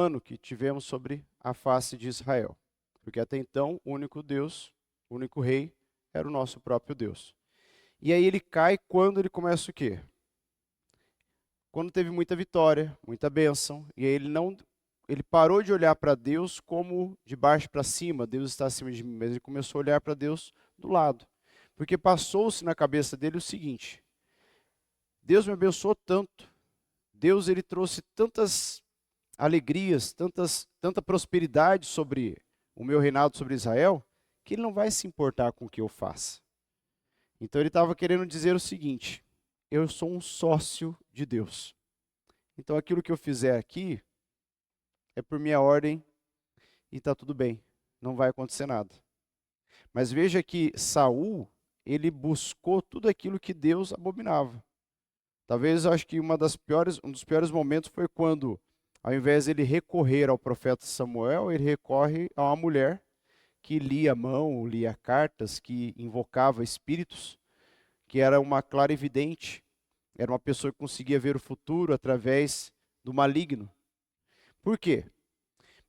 ano que tivemos sobre a face de Israel. Porque até então, o único Deus, o único rei, era o nosso próprio Deus. E aí ele cai quando ele começa o quê? Quando teve muita vitória, muita bênção, e aí ele parou de olhar para Deus como de baixo para cima, Deus está acima de mim, mas ele começou a olhar para Deus do lado. Porque passou-se na cabeça dele o seguinte: Deus me abençoou tanto, Deus ele trouxe tantas alegrias, tanta prosperidade sobre o meu reinado sobre Israel, que ele não vai se importar com o que eu faça. Então ele estava querendo dizer o seguinte: eu sou um sócio de Deus. Então aquilo que eu fizer aqui é por minha ordem e está tudo bem, não vai acontecer nada. Mas veja que Saul, ele buscou tudo aquilo que Deus abominava. Talvez eu acho que um dos piores momentos foi quando, ao invés de ele recorrer ao profeta Samuel, ele recorre a uma mulher que lia a mão, lia cartas, que invocava espíritos, que era uma clarividente, era uma pessoa que conseguia ver o futuro através do maligno. Por quê?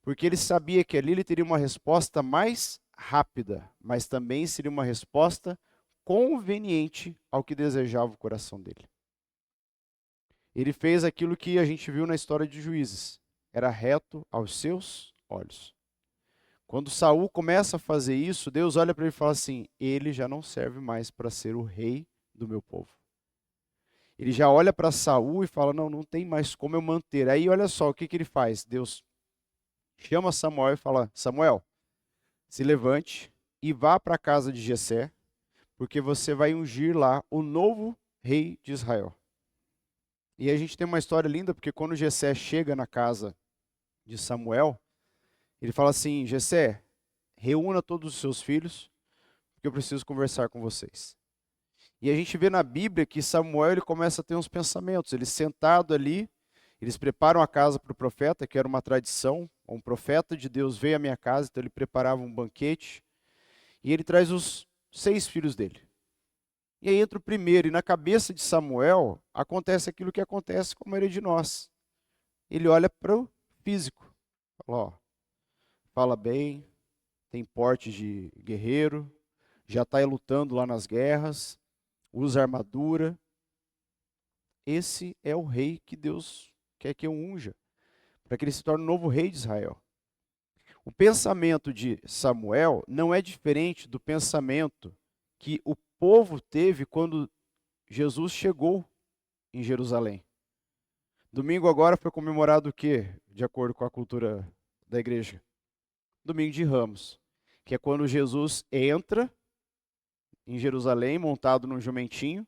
Porque ele sabia que ali ele teria uma resposta mais rápida, mas também seria uma resposta conveniente ao que desejava o coração dele. Ele fez aquilo que a gente viu na história de Juízes. Era reto aos seus olhos. Quando Saul começa a fazer isso, Deus olha para ele e fala assim: ele já não serve mais para ser o rei do meu povo. Ele já olha para Saul e fala: não tem mais como eu manter. Aí olha só o que ele faz. Deus chama Samuel e fala: Samuel, se levante e vá para a casa de Jessé, porque você vai ungir lá o novo rei de Israel. E a gente tem uma história linda, porque quando Jessé chega na casa de Samuel, ele fala assim: Jessé, reúna todos os seus filhos, porque eu preciso conversar com vocês. E a gente vê na Bíblia que Samuel ele começa a ter uns pensamentos. Ele sentado ali, eles preparam a casa para o profeta, que era uma tradição. Um profeta de Deus veio à minha casa, então ele preparava um banquete. E ele traz os 6 filhos dele. E aí entra o primeiro, e na cabeça de Samuel acontece aquilo que acontece com a maioria de nós. Ele olha para o físico, fala, ó, fala bem, tem porte de guerreiro, já está lutando lá nas guerras, usa armadura. Esse é o rei que Deus quer que eu unja, para que ele se torne o novo rei de Israel. O pensamento de Samuel não é diferente do pensamento que o povo teve quando Jesus chegou em Jerusalém. Domingo agora foi comemorado o quê, de acordo com a cultura da igreja? Domingo de Ramos, que é quando Jesus entra em Jerusalém montado num jumentinho.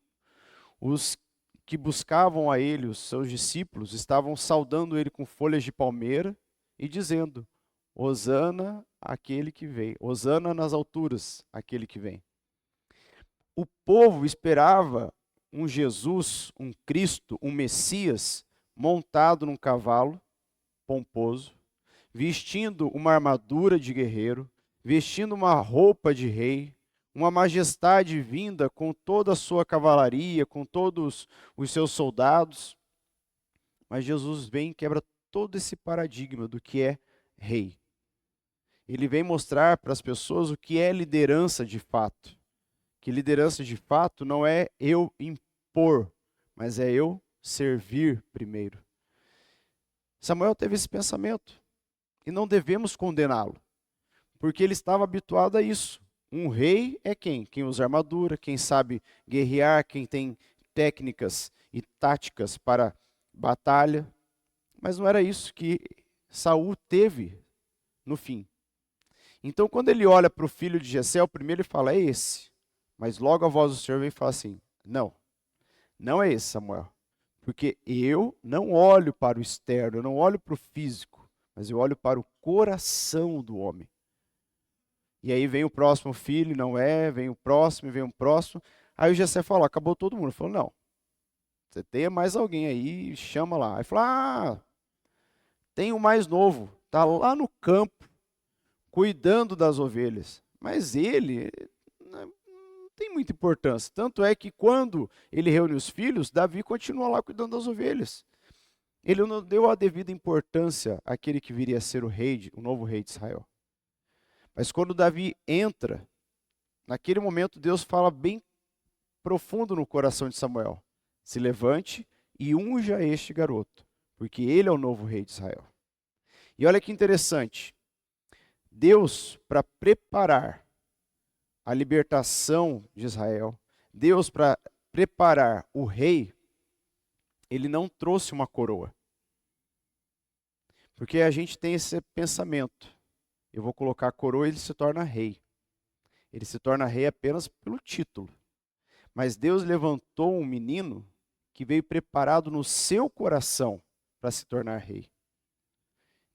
Os que buscavam a ele, os seus discípulos, estavam saudando ele com folhas de palmeira e dizendo: Hosana aquele que vem, Hosana nas alturas, aquele que vem. O povo esperava um Jesus, um Cristo, um Messias, montado num cavalo pomposo, vestindo uma armadura de guerreiro, vestindo uma roupa de rei, uma majestade vinda com toda a sua cavalaria, com todos os seus soldados. Mas Jesus vem e quebra todo esse paradigma do que é rei. Ele vem mostrar para as pessoas o que é liderança de fato. Que liderança de fato não é eu impor, mas é eu servir primeiro. Samuel teve esse pensamento e não devemos condená-lo, porque ele estava habituado a isso. Um rei é quem? Quem usa armadura, quem sabe guerrear, quem tem técnicas e táticas para batalha. Mas não era isso que Saul teve no fim. Então, quando ele olha para o filho de Jessé, o primeiro ele fala: é esse. Mas logo a voz do Senhor vem e fala assim: não é esse, Samuel. Porque eu não olho para o externo, eu não olho para o físico, mas eu olho para o coração do homem. E aí vem o próximo filho, não é, vem o próximo, vem o próximo. Aí o Jessé falou: acabou todo mundo. Ele falou: não, você tem mais alguém aí, chama lá. Aí falou: tem o mais novo, está lá no campo, cuidando das ovelhas. Mas ele não tem muita importância. Tanto é que quando ele reúne os filhos, Davi continua lá cuidando das ovelhas. Ele não deu a devida importância àquele que viria a ser o novo rei de Israel. Mas quando Davi entra, naquele momento Deus fala bem profundo no coração de Samuel: se levante e unja este garoto, porque ele é o novo rei de Israel. E olha que interessante, Deus, para preparar a libertação de Israel, Deus, para preparar o rei, ele não trouxe uma coroa. Porque a gente tem esse pensamento: eu vou colocar a coroa e ele se torna rei. Ele se torna rei apenas pelo título. Mas Deus levantou um menino que veio preparado no seu coração para se tornar rei.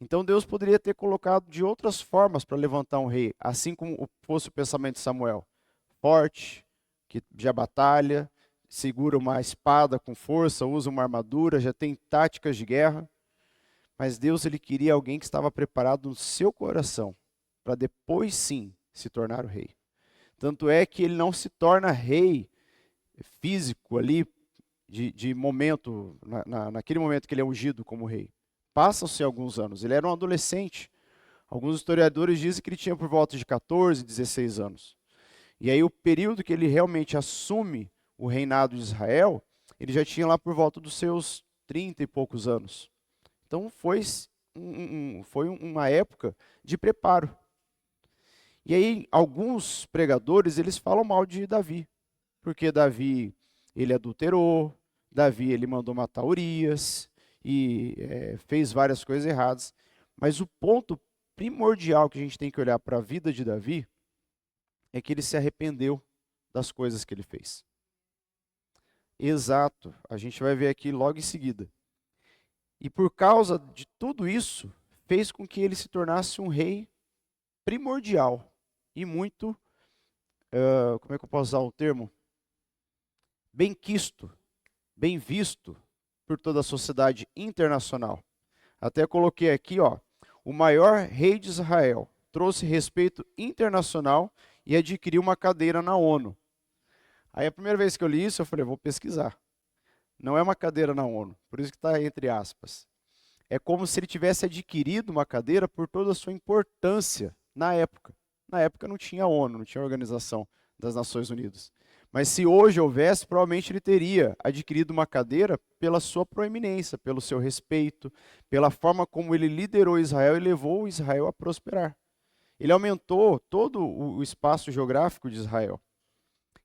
Então Deus poderia ter colocado de outras formas para levantar um rei, assim como fosse o pensamento de Samuel: forte, que já batalha, segura uma espada com força, usa uma armadura, já tem táticas de guerra. Mas Deus, ele queria alguém que estava preparado no seu coração para depois sim se tornar o rei. Tanto é que ele não se torna rei físico ali, de momento, naquele momento que ele é ungido como rei. Passam-se alguns anos, ele era um adolescente. Alguns historiadores dizem que ele tinha por volta de 14, 16 anos. E aí o período que ele realmente assume o reinado de Israel, ele já tinha lá por volta dos seus 30 e poucos anos. Então foi uma época de preparo. E aí alguns pregadores, eles falam mal de Davi, porque Davi, ele adulterou, Davi, ele mandou matar Urias e fez várias coisas erradas. Mas o ponto primordial que a gente tem que olhar para a vida de Davi é que ele se arrependeu das coisas que ele fez. Exato, a gente vai ver aqui logo em seguida. E por causa de tudo isso, fez com que ele se tornasse um rei primordial e muito, como é que eu posso usar o termo? Bem quisto, bem visto por toda a sociedade internacional. Até coloquei aqui, ó, o maior rei de Israel trouxe respeito internacional e adquiriu uma cadeira na ONU. Aí a primeira vez que eu li isso, eu falei: vou pesquisar. Não é uma cadeira na ONU, por isso que está entre aspas. É como se ele tivesse adquirido uma cadeira por toda a sua importância na época. Na época não tinha ONU, não tinha Organização das Nações Unidas. Mas se hoje houvesse, provavelmente ele teria adquirido uma cadeira pela sua proeminência, pelo seu respeito, pela forma como ele liderou Israel e levou Israel a prosperar. Ele aumentou todo o espaço geográfico de Israel.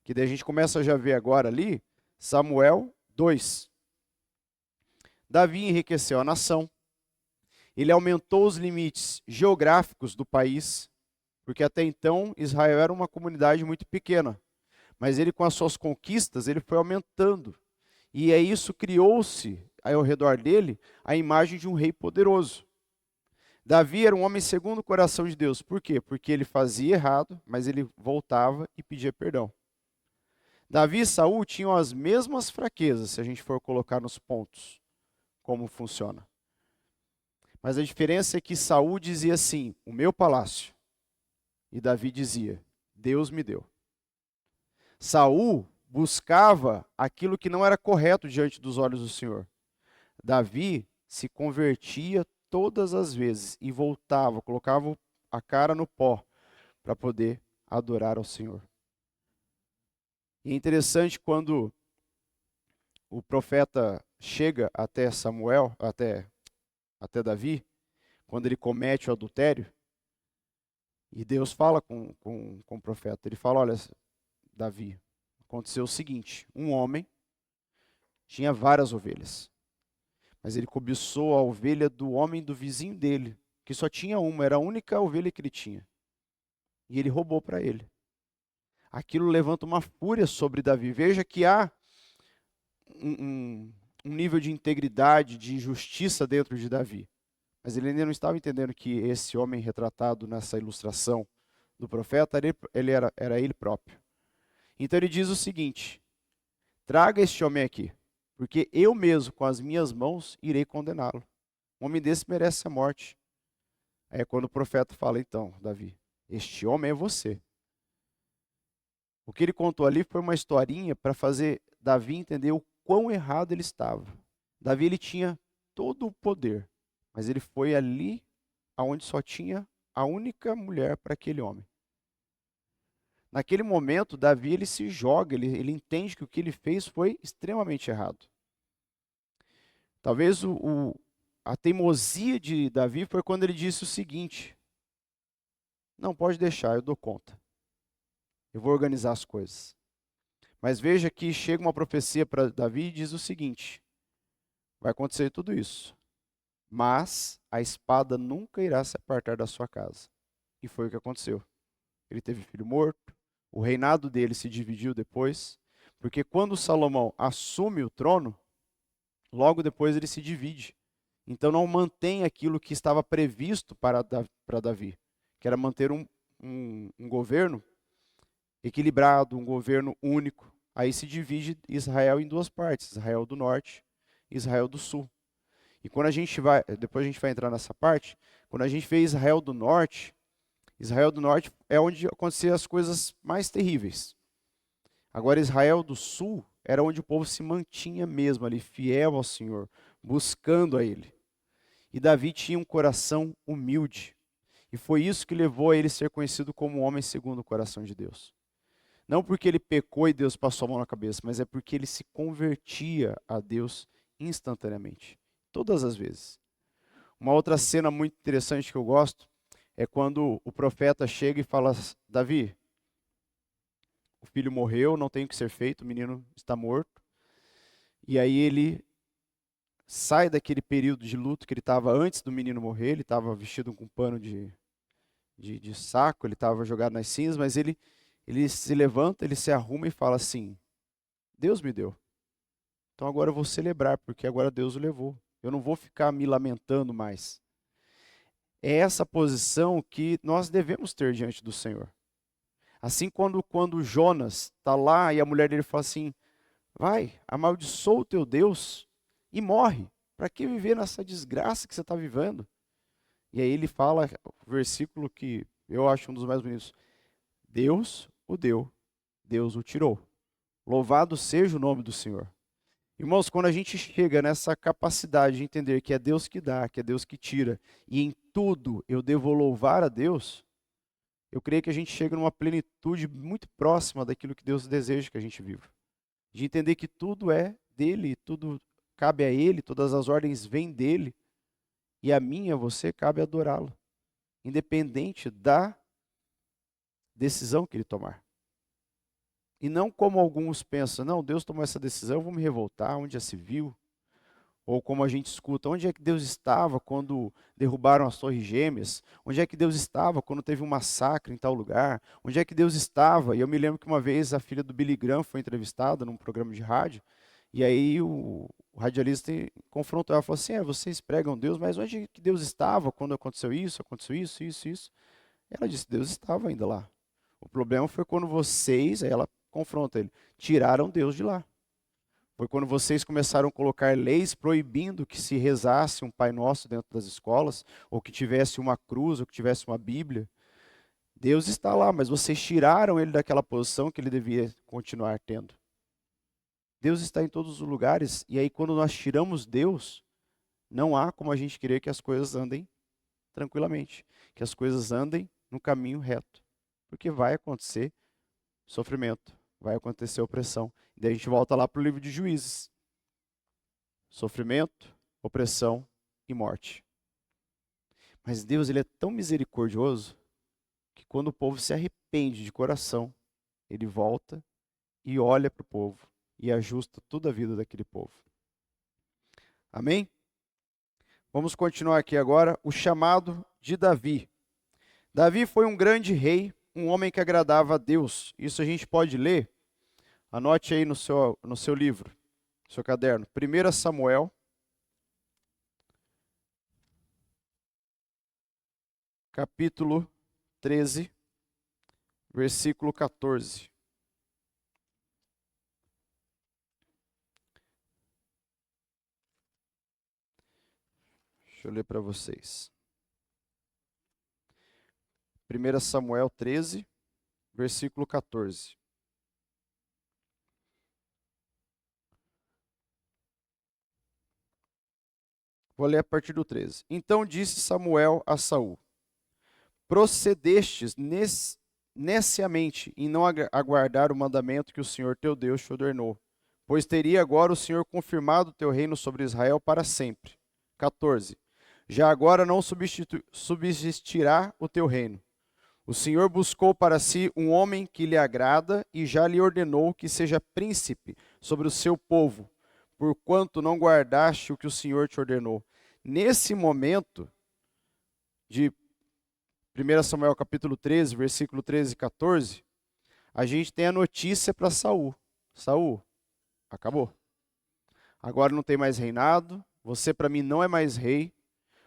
Que daí a gente começa a já ver agora ali, Samuel 2. Davi enriqueceu a nação. Ele aumentou os limites geográficos do país, porque até então Israel era uma comunidade muito pequena. Mas ele, com as suas conquistas, ele foi aumentando. E é isso, criou-se ao redor dele a imagem de um rei poderoso. Davi era um homem segundo o coração de Deus. Por quê? Porque ele fazia errado, mas ele voltava e pedia perdão. Davi e Saul tinham as mesmas fraquezas, se a gente for colocar nos pontos como funciona. Mas a diferença é que Saul dizia assim: o meu palácio. E Davi dizia: Deus me deu. Saul buscava aquilo que não era correto diante dos olhos do Senhor. Davi se convertia todas as vezes e voltava, colocava a cara no pó para poder adorar ao Senhor. E é interessante quando o profeta chega até Samuel, até Davi, quando ele comete o adultério, e Deus fala com o profeta. Ele fala: olha, Davi, aconteceu o seguinte: um homem tinha várias ovelhas, mas ele cobiçou a ovelha do homem do vizinho dele, que só tinha uma, era a única ovelha que ele tinha. E ele roubou para ele. Aquilo levanta uma fúria sobre Davi. Veja que há um nível de integridade, de justiça dentro de Davi. Mas ele ainda não estava entendendo que esse homem retratado nessa ilustração do profeta, era ele próprio. Então ele diz o seguinte: traga este homem aqui, porque eu mesmo, com as minhas mãos, irei condená-lo. Um homem desse merece a morte. Aí é quando o profeta fala: então, Davi, este homem é você. O que ele contou ali foi uma historinha para fazer Davi entender o quão errado ele estava. Davi, ele tinha todo o poder, mas ele foi ali aonde só tinha a única mulher para aquele homem. Naquele momento, Davi ele se joga, ele entende que o que ele fez foi extremamente errado. Talvez a teimosia de Davi foi quando ele disse o seguinte: não, pode deixar, eu dou conta. Eu vou organizar as coisas. Mas veja que chega uma profecia para Davi e diz o seguinte: vai acontecer tudo isso, mas a espada nunca irá se apartar da sua casa. E foi o que aconteceu. Ele teve filho morto, o reinado dele se dividiu depois, porque quando Salomão assume o trono, logo depois ele se divide. Então não mantém aquilo que estava previsto para Davi, que era manter um governo equilibrado, um governo único. Aí se divide Israel em duas partes, Israel do norte e Israel do sul. E quando a gente vai, depois a gente vai entrar nessa parte, quando a gente vê Israel do norte é onde aconteciam as coisas mais terríveis. Agora Israel do sul era onde o povo se mantinha mesmo ali, fiel ao Senhor, buscando a Ele. E Davi tinha um coração humilde. E foi isso que levou a ele ser conhecido como um homem segundo o coração de Deus. Não porque ele pecou e Deus passou a mão na cabeça, mas é porque ele se convertia a Deus instantaneamente. Todas as vezes. Uma outra cena muito interessante que eu gosto é quando o profeta chega e fala: Davi, o filho morreu, não tem o que ser feito, o menino está morto. E aí ele sai daquele período de luto que ele estava antes do menino morrer, ele estava vestido com um pano de saco, ele estava jogado nas cinzas, mas ele se levanta, ele se arruma e fala assim: Deus me deu. Então agora eu vou celebrar, porque agora Deus o levou. Eu não vou ficar me lamentando mais. É essa posição que nós devemos ter diante do Senhor. Assim quando Jonas está lá e a mulher dele fala assim: vai, amaldiçoa o teu Deus e morre. Para que viver nessa desgraça que você está vivendo? E aí ele fala o versículo que eu acho um dos mais bonitos: Deus o deu, Deus o tirou. Louvado seja o nome do Senhor. Irmãos, quando a gente chega nessa capacidade de entender que é Deus que dá, que é Deus que tira, e em tudo eu devo louvar a Deus, eu creio que a gente chega numa plenitude muito próxima daquilo que Deus deseja que a gente viva. De entender que tudo é dele, tudo cabe a ele, todas as ordens vêm dele, e a mim e a você cabe adorá-lo, independente da decisão que ele tomar. E não como alguns pensam: não, Deus tomou essa decisão, eu vou me revoltar, onde já se viu. Ou como a gente escuta: onde é que Deus estava quando derrubaram as Torres Gêmeas? Onde é que Deus estava quando teve um massacre em tal lugar? Onde é que Deus estava? E eu me lembro que uma vez a filha do Billy Graham foi entrevistada num programa de rádio, e aí o radialista confrontou ela e falou assim: vocês pregam Deus, mas onde é que Deus estava quando aconteceu isso, isso? Ela disse: Deus estava ainda lá. O problema foi quando vocês, aí ela confronta ele, tiraram Deus de lá. Foi quando vocês começaram a colocar leis proibindo que se rezasse um Pai Nosso dentro das escolas, ou que tivesse uma cruz, ou que tivesse uma Bíblia. Deus está lá, mas vocês tiraram ele daquela posição que ele devia continuar tendo. Deus está em todos os lugares, e aí quando nós tiramos Deus, não há como a gente querer que as coisas andem tranquilamente, que as coisas andem no caminho reto, porque vai acontecer sofrimento, vai acontecer opressão. E daí a gente volta lá para o livro de Juízes. Sofrimento, opressão e morte. Mas Deus, ele é tão misericordioso que quando o povo se arrepende de coração, ele volta e olha para o povo e ajusta toda a vida daquele povo. Amém? Vamos continuar aqui agora o chamado de Davi. Davi foi um grande rei, um homem que agradava a Deus. Isso a gente pode ler. Anote aí no seu livro, no seu caderno. 1 Samuel, capítulo 13, versículo 14. Deixa eu ler para vocês. 1 Samuel 13, versículo 14. Vou ler a partir do 13. Então disse Samuel a Saul: procedestes neciamente em não aguardar o mandamento que o Senhor teu Deus te ordenou, pois teria agora o Senhor confirmado o teu reino sobre Israel para sempre. 14. Já agora não subsistirá o teu reino. O Senhor buscou para si um homem que lhe agrada e já lhe ordenou que seja príncipe sobre o seu povo, porquanto não guardaste o que o Senhor te ordenou. Nesse momento, de 1 Samuel capítulo 13, versículo 13 e 14, a gente tem a notícia para Saul. Saul, acabou. Agora não tem mais reinado, você para mim não é mais rei,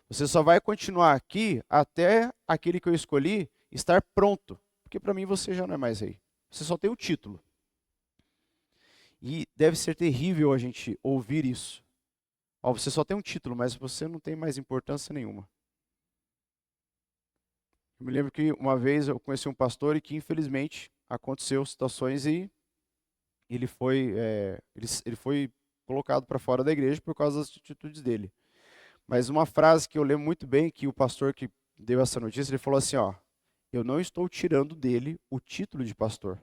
você só vai continuar aqui até aquele que eu escolhi estar pronto, porque para mim você já não é mais rei. Você só tem o título. E deve ser terrível a gente ouvir isso. Ó, você só tem um título, mas você não tem mais importância nenhuma. Eu me lembro que uma vez eu conheci um pastor e que infelizmente aconteceu situações e ele foi colocado para fora da igreja por causa das atitudes dele. Mas uma frase que eu lembro muito bem, que o pastor que deu essa notícia, ele falou assim, ó, eu não estou tirando dele o título de pastor.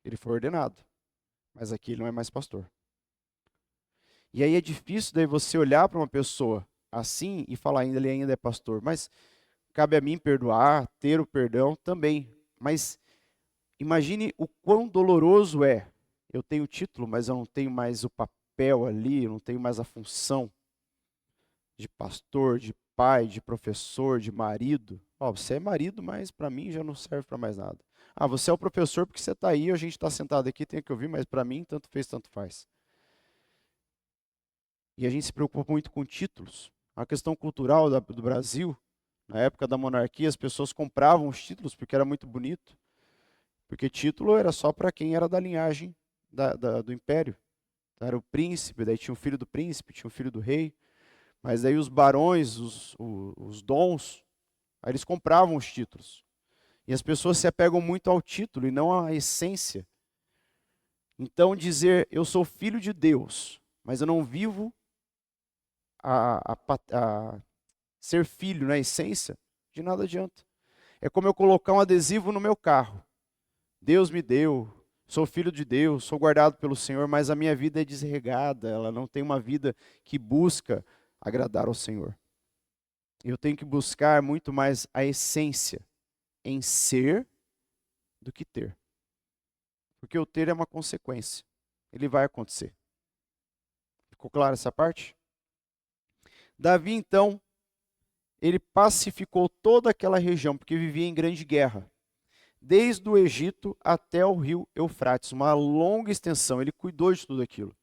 Ele foi ordenado, mas aqui ele não é mais pastor. E aí é difícil daí você olhar para uma pessoa assim e falar, ele ainda é pastor, mas cabe a mim perdoar, ter o perdão também. Mas imagine o quão doloroso é. Eu tenho o título, mas eu não tenho mais o papel ali, eu não tenho mais a função de pastor, de pai, de professor, de marido. Ó, você é marido, mas para mim já não serve para mais nada. Ah, você é o professor porque você está aí, a gente está sentado aqui, tem que ouvir, mas para mim tanto fez, tanto faz. E a gente se preocupa muito com títulos. A questão cultural do Brasil, na época da monarquia, as pessoas compravam os títulos porque era muito bonito. Porque título era só para quem era da linhagem do império. Então, era o príncipe, daí tinha o filho do príncipe, tinha o filho do rei. Mas daí os barões, os dons, aí eles compravam os títulos. E as pessoas se apegam muito ao título e não à essência. Então dizer, eu sou filho de Deus, mas eu não vivo a ser filho na essência, de nada adianta. É como eu colocar um adesivo no meu carro. Deus me deu, sou filho de Deus, sou guardado pelo Senhor, mas a minha vida é desregada, ela não tem uma vida que busca agradar ao Senhor. Eu tenho que buscar muito mais a essência em ser do que ter. Porque o ter é uma consequência. Ele vai acontecer. Ficou claro essa parte? Davi, então, ele pacificou toda aquela região, porque vivia em grande guerra. Desde o Egito até o rio Eufrates, uma longa extensão. Ele cuidou de tudo aquilo.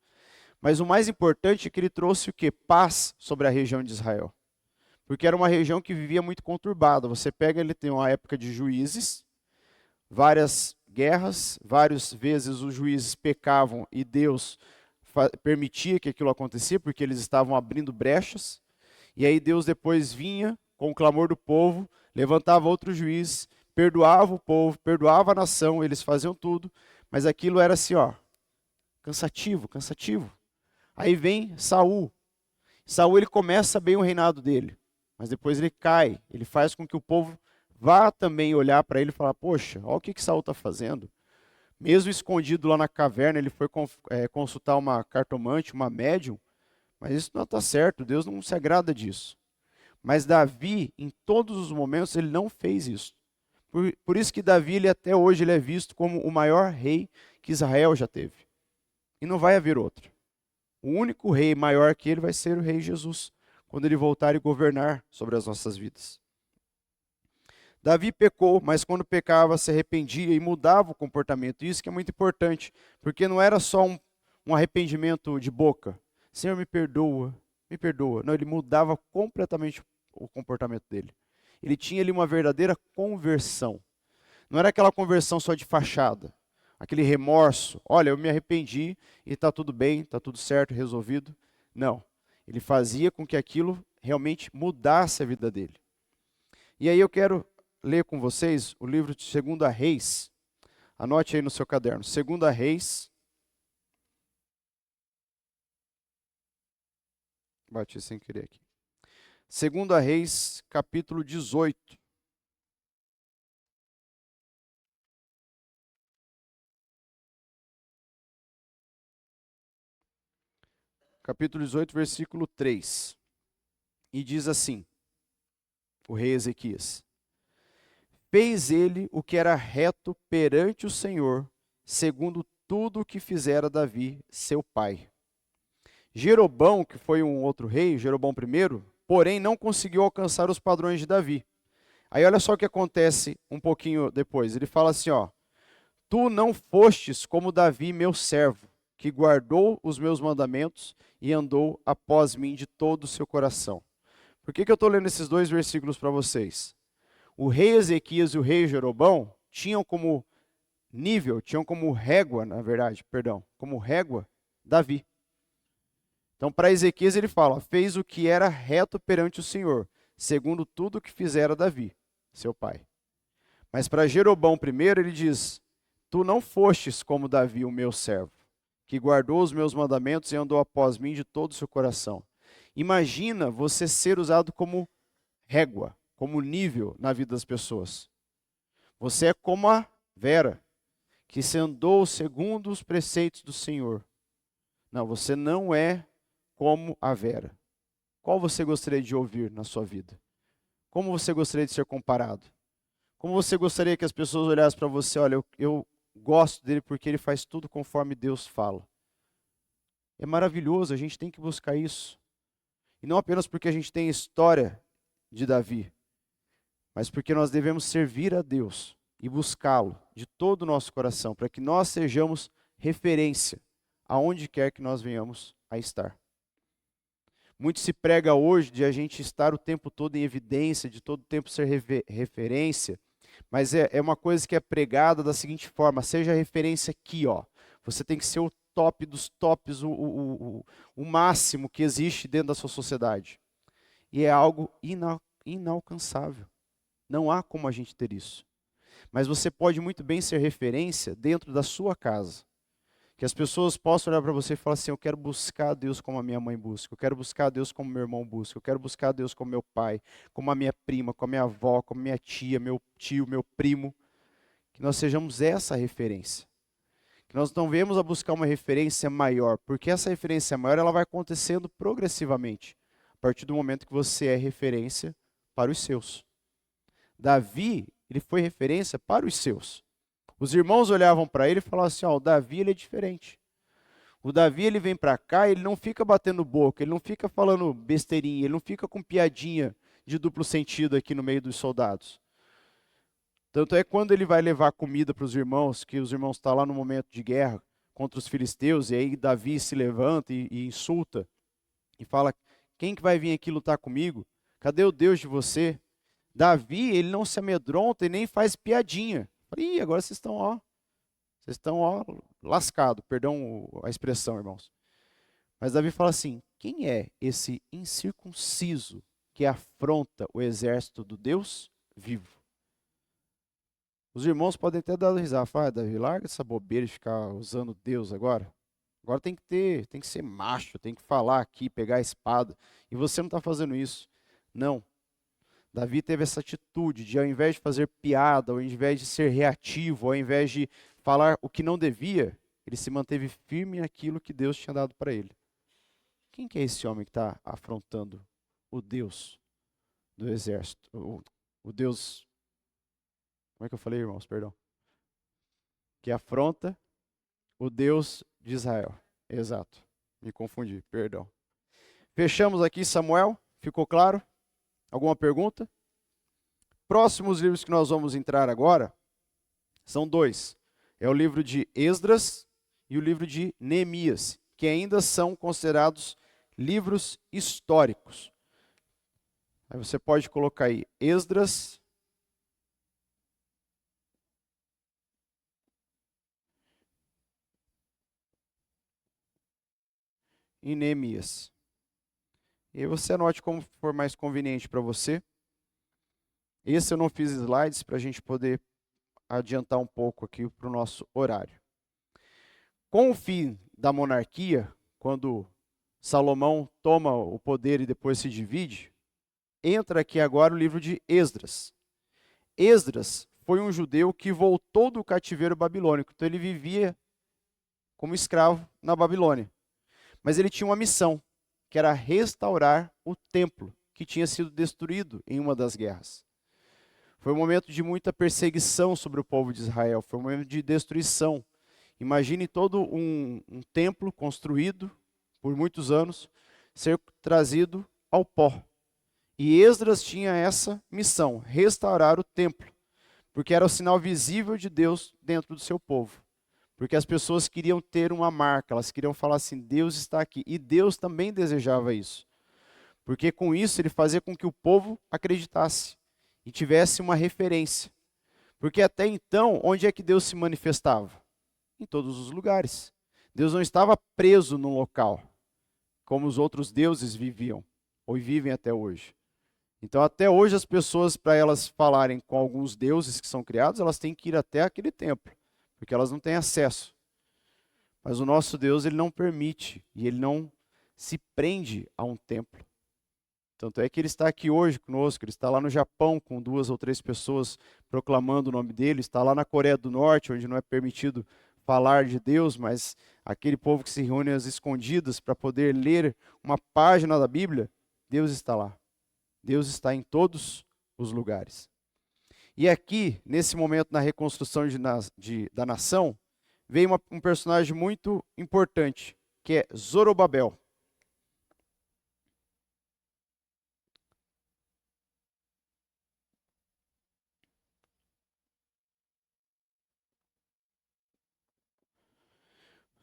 Mas o mais importante é que ele trouxe o quê? Paz sobre a região de Israel. Porque era uma região que vivia muito conturbada. Você pega, ele tem uma época de juízes, várias guerras, várias vezes os juízes pecavam e Deus permitia que aquilo acontecia, porque eles estavam abrindo brechas. E aí Deus depois vinha com o clamor do povo, levantava outro juiz, perdoava o povo, perdoava a nação, eles faziam tudo, mas aquilo era assim, ó, cansativo, cansativo. Aí vem Saul. Saul ele começa bem o reinado dele, mas depois ele cai, ele faz com que o povo vá também olhar para ele e falar, poxa, olha o que Saul está fazendo. Mesmo escondido lá na caverna, ele foi consultar uma cartomante, uma médium, mas isso não está certo, Deus não se agrada disso. Mas Davi, em todos os momentos, ele não fez isso. Por isso que Davi, ele, até hoje, ele é visto como o maior rei que Israel já teve. E não vai haver outro. O único rei maior que ele vai ser o rei Jesus, quando ele voltar e governar sobre as nossas vidas. Davi pecou, mas quando pecava se arrependia e mudava o comportamento. Isso que é muito importante, porque não era só um arrependimento de boca. Senhor, me perdoa, me perdoa. Não, ele mudava completamente o comportamento dele. Ele tinha ali uma verdadeira conversão. Não era aquela conversão só de fachada, aquele remorso. Olha, eu me arrependi e está tudo bem, está tudo certo, resolvido. Não, ele fazia com que aquilo realmente mudasse a vida dele. E aí eu quero ler com vocês o livro de 2 Reis. Anote aí no seu caderno. 2 Reis. Bati sem querer aqui. Segunda Reis, capítulo 18. Capítulo 18, versículo 3. E diz assim, o rei Ezequias: Fez ele o que era reto perante o Senhor, segundo tudo o que fizera Davi, seu pai. Jeroboão, que foi um outro rei, Jeroboão I, porém não conseguiu alcançar os padrões de Davi. Aí olha só o que acontece um pouquinho depois. Ele fala assim, ó: Tu não fostes como Davi, meu servo, que guardou os meus mandamentos e andou após mim de todo o seu coração. Por que eu estou lendo esses dois versículos para vocês? O rei Ezequias e o rei Jeroboão tinham como nível, tinham como régua, na verdade, perdão, como régua, Davi. Então, para Ezequias ele fala: fez o que era reto perante o Senhor, segundo tudo o que fizera Davi, seu pai. Mas para Jeroboão primeiro ele diz: Tu não fostes como Davi, o meu servo, que guardou os meus mandamentos e andou após mim de todo o seu coração. Imagina você ser usado como régua, como nível na vida das pessoas. Você é como a Vera, que se andou segundo os preceitos do Senhor. Não, você não é como a Vera. Qual você gostaria de ouvir na sua vida? Como você gostaria de ser comparado? Como você gostaria que as pessoas olhassem para você? Olha, eu gosto dele porque ele faz tudo conforme Deus fala. É maravilhoso, a gente tem que buscar isso. E não apenas porque a gente tem a história de Davi, mas porque nós devemos servir a Deus e buscá-lo de todo o nosso coração, para que nós sejamos referência aonde quer que nós venhamos a estar. Muito se prega hoje de a gente estar o tempo todo em evidência, de todo o tempo ser referência, mas é uma coisa que é pregada da seguinte forma: seja referência aqui, ó. Você tem que ser o top dos tops, o máximo que existe dentro da sua sociedade. E é algo inalcançável. Não há como a gente ter isso. Mas você pode muito bem ser referência dentro da sua casa. Que as pessoas possam olhar para você e falar assim: eu quero buscar a Deus como a minha mãe busca, eu quero buscar a Deus como meu irmão busca, eu quero buscar a Deus como meu pai, como a minha prima, como a minha avó, como a minha tia, meu tio, meu primo. Que nós sejamos essa referência. Que nós não venhamos a buscar uma referência maior, porque essa referência maior ela vai acontecendo progressivamente, a partir do momento que você é referência para os seus. Davi, ele foi referência para os seus. Os irmãos olhavam para ele e falavam assim: ó, o Davi ele é diferente. O Davi ele vem para cá, ele não fica batendo boca, ele não fica falando besteirinha, ele não fica com piadinha de duplo sentido aqui no meio dos soldados. Tanto é quando ele vai levar comida para os irmãos, que os irmãos estão lá no momento de guerra contra os filisteus, e aí Davi se levanta e insulta, e fala: quem que vai vir aqui lutar comigo? Cadê o Deus de você? Davi, ele não se amedronta e nem faz piadinha. Ih, agora vocês estão, ó, lascado, perdão a expressão, irmãos. Mas Davi fala assim: quem é esse incircunciso que afronta o exército do Deus vivo? Os irmãos podem até dar risada, falar: Davi, larga essa bobeira de ficar usando Deus agora. Agora tem que ser macho, tem que falar aqui, pegar a espada. E você não está fazendo isso. Não. Davi teve essa atitude de, ao invés de fazer piada, ao invés de ser reativo, ao invés de falar o que não devia, ele se manteve firme naquilo que Deus tinha dado para ele. Quem que é esse homem que está afrontando o Deus do exército? O Deus, como é que eu falei, irmãos? Perdão. Que afronta o Deus de Israel. Exato. Me confundi, perdão. Fechamos aqui, Samuel. Ficou claro? Alguma pergunta? Próximos livros que nós vamos entrar agora são dois. É o livro de Esdras e o livro de Neemias, que ainda são considerados livros históricos. Aí você pode colocar aí Esdras e Neemias. E aí você anote como for mais conveniente para você. Esse eu não fiz slides para a gente poder adiantar um pouco aqui para o nosso horário. Com o fim da monarquia, quando Salomão toma o poder e depois se divide, entra aqui agora o livro de Esdras. Esdras foi um judeu que voltou do cativeiro babilônico, então ele vivia como escravo na Babilônia. Mas ele tinha uma missão, que era restaurar o templo, que tinha sido destruído em uma das guerras. Foi um momento de muita perseguição sobre o povo de Israel, foi um momento de destruição. Imagine todo um templo construído por muitos anos, ser trazido ao pó. E Esdras tinha essa missão, restaurar o templo, porque era o sinal visível de Deus dentro do seu povo. Porque as pessoas queriam ter uma marca, elas queriam falar assim, Deus está aqui. E Deus também desejava isso. Porque com isso ele fazia com que o povo acreditasse e tivesse uma referência. Porque até então, onde é que Deus se manifestava? Em todos os lugares. Deus não estava preso num local, como os outros deuses viviam, ou vivem até hoje. Então, até hoje, as pessoas, para elas falarem com alguns deuses que são criados, elas têm que ir até aquele templo, porque elas não têm acesso. Mas o nosso Deus, ele não permite, e ele não se prende a um templo. Tanto é que ele está aqui hoje conosco, ele está lá no Japão com 2 ou 3 pessoas proclamando o nome dele, está lá na Coreia do Norte, onde não é permitido falar de Deus, mas aquele povo que se reúne às escondidas para poder ler uma página da Bíblia, Deus está lá. Deus está em todos os lugares. E aqui, nesse momento na reconstrução da nação, veio um personagem muito importante, que é Zorobabel.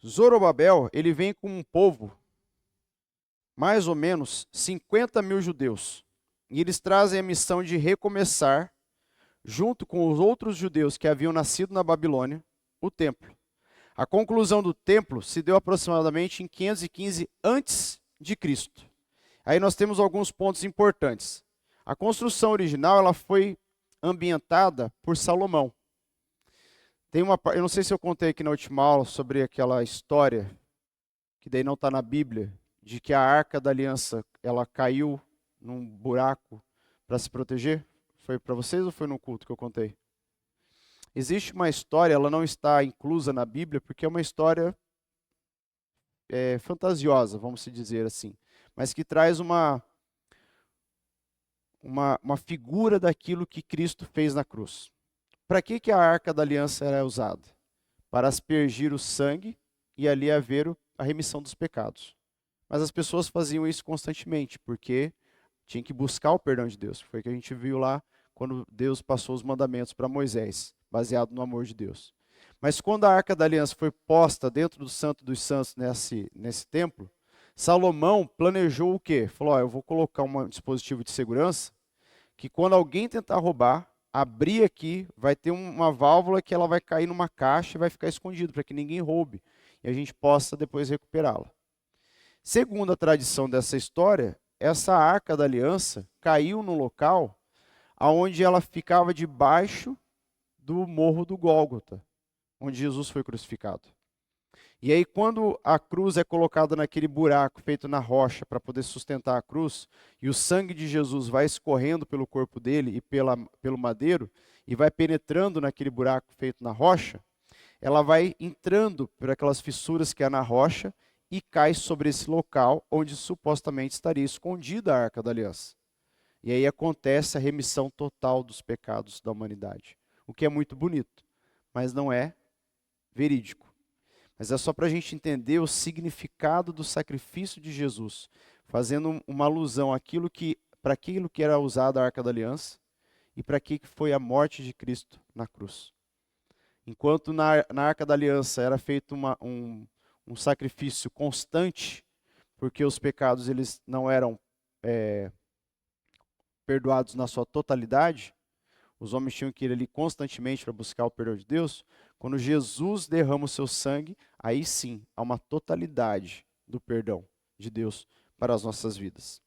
Zorobabel, ele vem com um povo, mais ou menos 50 mil judeus. E eles trazem a missão de recomeçar, junto com os outros judeus que haviam nascido na Babilônia, o templo. A conclusão do templo se deu aproximadamente em 515 a.C. Aí nós temos alguns pontos importantes. A construção original ela foi ambientada por Salomão. Eu não sei se eu contei aqui na última aula sobre aquela história, que daí não está na Bíblia, de que a Arca da Aliança ela caiu num buraco para se proteger. Foi para vocês ou foi no culto que eu contei? Existe uma história, ela não está inclusa na Bíblia, porque é uma história fantasiosa, vamos se dizer assim, mas que traz uma figura daquilo que Cristo fez na cruz. Para que a Arca da Aliança era usada? Para aspergir o sangue e ali haver a remissão dos pecados. Mas as pessoas faziam isso constantemente, porque tinha que buscar o perdão de Deus. Foi o que a gente viu lá quando Deus passou os mandamentos para Moisés, baseado no amor de Deus. Mas quando a Arca da Aliança foi posta dentro do Santo dos Santos nesse templo, Salomão planejou o quê? Falou, eu vou colocar um dispositivo de segurança que quando alguém tentar roubar, abrir aqui, vai ter uma válvula que ela vai cair numa caixa e vai ficar escondido para que ninguém roube e a gente possa depois recuperá-la. Segundo a tradição dessa história, essa Arca da Aliança caiu no local onde ela ficava debaixo do morro do Gólgota, onde Jesus foi crucificado. E aí quando a cruz é colocada naquele buraco feito na rocha para poder sustentar a cruz, e o sangue de Jesus vai escorrendo pelo corpo dele e pelo madeiro, e vai penetrando naquele buraco feito na rocha, ela vai entrando por aquelas fissuras que há na rocha e cai sobre esse local onde supostamente estaria escondida a Arca da Aliança. E aí acontece a remissão total dos pecados da humanidade. O que é muito bonito, mas não é verídico. Mas é só para a gente entender o significado do sacrifício de Jesus, fazendo uma alusão para aquilo que era usada a Arca da Aliança e para que foi a morte de Cristo na cruz. Enquanto na Arca da Aliança era feito um sacrifício constante, porque os pecados eles não eram perdoados na sua totalidade, os homens tinham que ir ali constantemente para buscar o perdão de Deus. Quando Jesus derrama o seu sangue, aí sim há uma totalidade do perdão de Deus para as nossas vidas.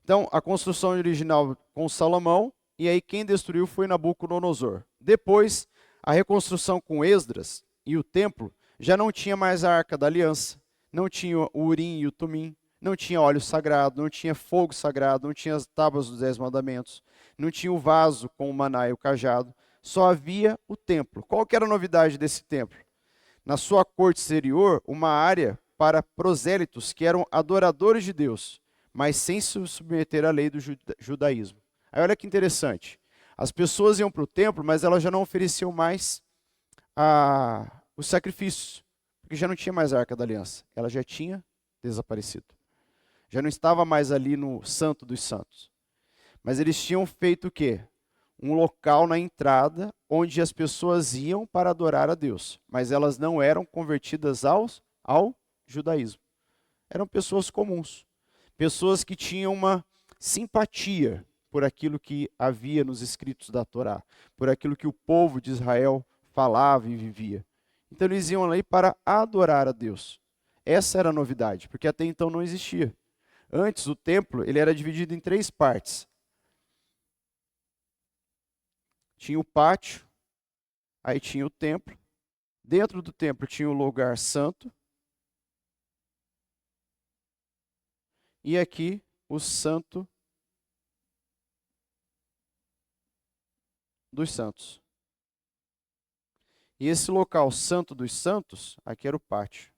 Então, a construção original com Salomão, e aí quem destruiu foi Nabucodonosor. Depois, a reconstrução com Esdras e o templo já não tinha mais a Arca da Aliança, não tinha o Urim e o Tumim, Não tinha óleo sagrado, não tinha fogo sagrado, não tinha as tábuas dos 10 mandamentos, não tinha o vaso com o maná e o cajado, só havia o templo. Qual que era a novidade desse templo? Na sua corte exterior, uma área para prosélitos que eram adoradores de Deus, mas sem se submeter à lei do judaísmo. Aí olha que interessante. As pessoas iam para o templo, mas elas já não ofereciam mais os sacrifícios, porque já não tinha mais a Arca da Aliança. Ela já tinha desaparecido. Já não estava mais ali no Santo dos Santos. Mas eles tinham feito o quê? Um local na entrada onde as pessoas iam para adorar a Deus, mas elas não eram convertidas ao judaísmo. Eram pessoas comuns, pessoas que tinham uma simpatia por aquilo que havia nos escritos da Torá, por aquilo que o povo de Israel falava e vivia. Então eles iam ali para adorar a Deus. Essa era a novidade, porque até então não existia. Antes, o templo ele era dividido em 3 partes. Tinha o pátio, aí tinha o templo. Dentro do templo tinha o lugar santo. E aqui o santo dos santos. E esse local santo dos santos, aqui era o pátio.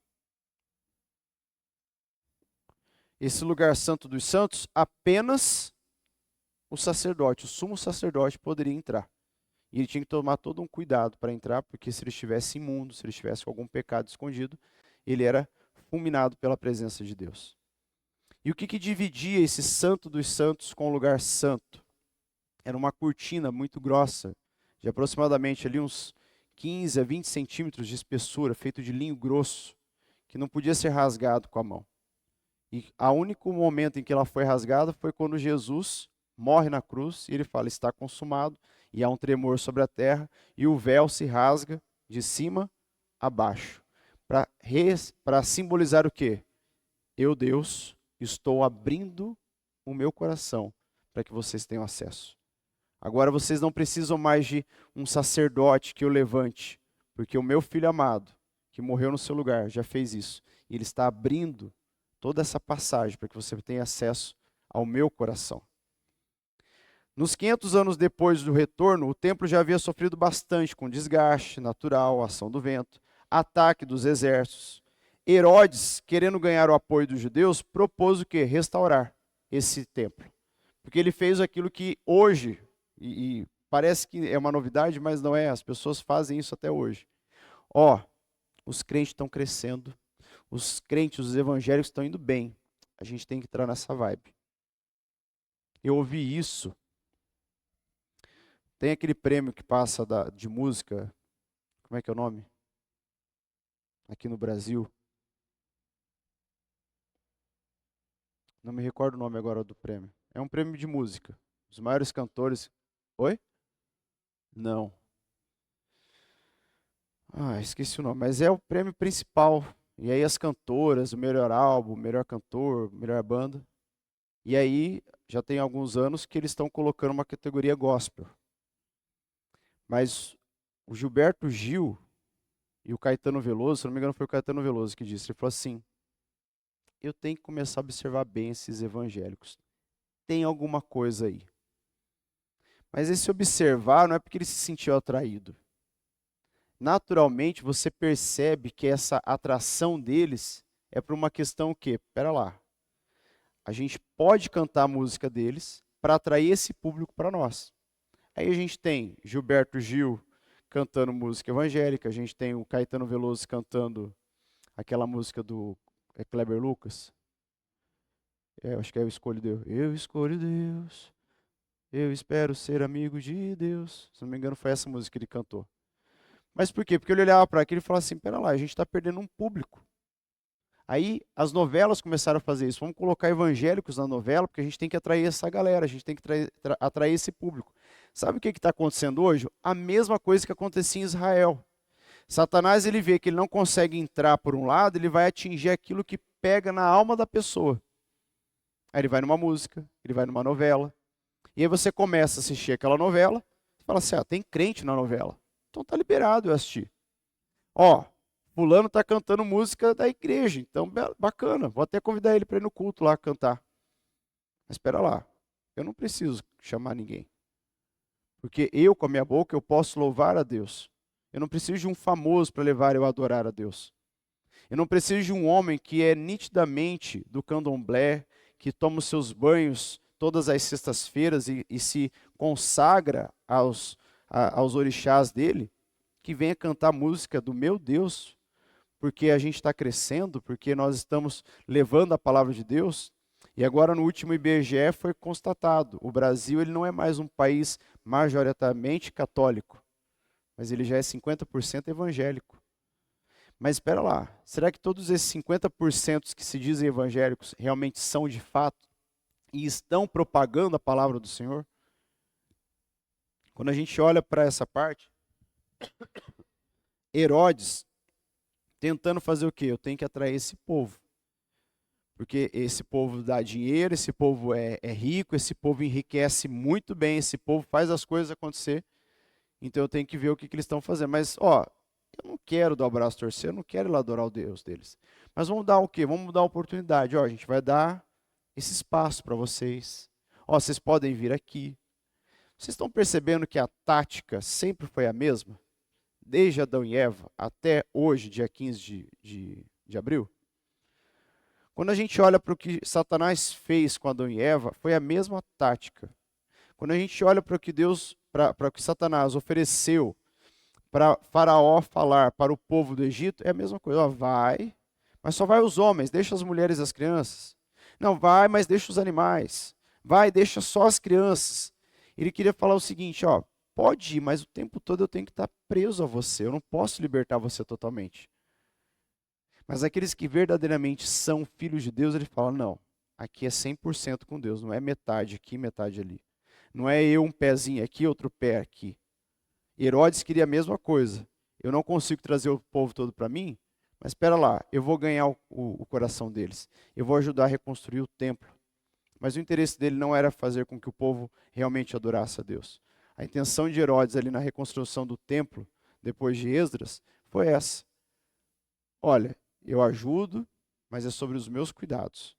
Esse lugar santo dos santos, apenas o sacerdote, o sumo sacerdote poderia entrar. E ele tinha que tomar todo um cuidado para entrar, porque se ele estivesse imundo, se ele estivesse com algum pecado escondido, ele era fulminado pela presença de Deus. E o que dividia esse santo dos santos com o lugar santo? Era uma cortina muito grossa, de aproximadamente ali uns 15 a 20 centímetros de espessura, feito de linho grosso, que não podia ser rasgado com a mão. E o único momento em que ela foi rasgada foi quando Jesus morre na cruz e ele fala, está consumado, e há um tremor sobre a terra, e o véu se rasga de cima a baixo. Para simbolizar o quê? Eu, Deus, estou abrindo o meu coração para que vocês tenham acesso. Agora vocês não precisam mais de um sacerdote que o levante, porque o meu filho amado, que morreu no seu lugar, já fez isso. E ele está abrindo toda essa passagem para que você tenha acesso ao meu coração. Nos 500 anos depois do retorno, o templo já havia sofrido bastante com desgaste natural, ação do vento, ataque dos exércitos. Herodes, querendo ganhar o apoio dos judeus, propôs o quê? Restaurar esse templo. Porque ele fez aquilo que hoje, e parece que é uma novidade, mas não é, as pessoas fazem isso até hoje. Os crentes estão crescendo, os crentes, os evangélicos estão indo bem, a gente tem que entrar nessa vibe. Eu ouvi isso. Tem aquele prêmio que passa de música, como é que é o nome? Aqui no Brasil. Não me recordo o nome agora do prêmio. É um prêmio de música. Os maiores cantores. Oi? Não. Esqueci o nome. Mas é o prêmio principal. E aí as cantoras, o melhor álbum, o melhor cantor, melhor banda. E aí já tem alguns anos que eles estão colocando uma categoria gospel. Mas o Gilberto Gil e o Caetano Veloso, se não me engano foi o Caetano Veloso que disse, ele falou assim, eu tenho que começar a observar bem esses evangélicos. Tem alguma coisa aí. Mas esse observar não é porque ele se sentiu atraído. Naturalmente, você percebe que essa atração deles é por uma questão que, pera lá, a gente pode cantar a música deles para atrair esse público para nós. Aí a gente tem Gilberto Gil cantando música evangélica, a gente tem o Caetano Veloso cantando aquela música do Kleber Lucas. Eu acho que é Eu Escolho Deus. Eu escolho Deus, eu espero ser amigo de Deus. Se não me engano, foi essa música que ele cantou. Mas por quê? Porque ele olhava para aquilo e falava assim, pera lá, a gente está perdendo um público. Aí as novelas começaram a fazer isso. Vamos colocar evangélicos na novela, porque a gente tem que atrair essa galera, a gente tem que atrair esse público. Sabe o que está acontecendo hoje? A mesma coisa que acontecia em Israel. Satanás ele vê que ele não consegue entrar por um lado, ele vai atingir aquilo que pega na alma da pessoa. Aí ele vai numa música, ele vai numa novela. E aí você começa a assistir aquela novela, e fala assim, tem crente na novela. Então tá liberado eu assistir. fulano está cantando música da igreja, então bacana, vou até convidar ele para ir no culto lá cantar. Mas espera lá, eu não preciso chamar ninguém. Porque eu, com a minha boca, eu posso louvar a Deus. Eu não preciso de um famoso para levar eu a adorar a Deus. Eu não preciso de um homem que é nitidamente do candomblé, que toma os seus banhos todas as sextas-feiras e se consagra aos orixás dele, que venha cantar música do meu Deus, porque a gente está crescendo, porque nós estamos levando a palavra de Deus. E agora no último IBGE foi constatado, o Brasil ele não é mais um país majoritariamente católico, mas ele já é 50% evangélico. Mas espera lá, será que todos esses 50% que se dizem evangélicos realmente são de fato e estão propagando a palavra do Senhor? Quando a gente olha para essa parte, Herodes tentando fazer o quê? Eu tenho que atrair esse povo. Porque esse povo dá dinheiro, esse povo é rico, esse povo enriquece muito bem, esse povo faz as coisas acontecer. Então eu tenho que ver o que eles estão fazendo. Mas, ó, eu não quero dar o braço a torcer, eu não quero ir lá adorar o Deus deles. Mas vamos dar o quê? Vamos dar a oportunidade. Ó, a gente vai dar esse espaço para vocês. Ó, vocês podem vir aqui. Vocês estão percebendo que a tática sempre foi a mesma? Desde Adão e Eva até hoje, dia 15 de abril? Quando a gente olha para o que Satanás fez com Adão e Eva, foi a mesma tática. Quando a gente olha para o que Deus, para o que Satanás ofereceu para Faraó falar para o povo do Egito, é a mesma coisa. Ó, vai, mas só vai os homens, deixa as mulheres e as crianças. Não, vai, mas deixa os animais. Vai, deixa só as crianças. Ele queria falar o seguinte, ó, pode ir, mas o tempo todo eu tenho que estar preso a você, eu não posso libertar você totalmente. Mas aqueles que verdadeiramente são filhos de Deus, ele fala, não, aqui é 100% com Deus, não é metade aqui, metade ali. Não é eu um pezinho aqui, outro pé aqui. Herodes queria a mesma coisa. Eu não consigo trazer o povo todo para mim, mas espera lá, eu vou ganhar o coração deles. Eu vou ajudar a reconstruir o templo. Mas o interesse dele não era fazer com que o povo realmente adorasse a Deus. A intenção de Herodes ali na reconstrução do templo, depois de Esdras, foi essa. Olha, eu ajudo, mas é sobre os meus cuidados.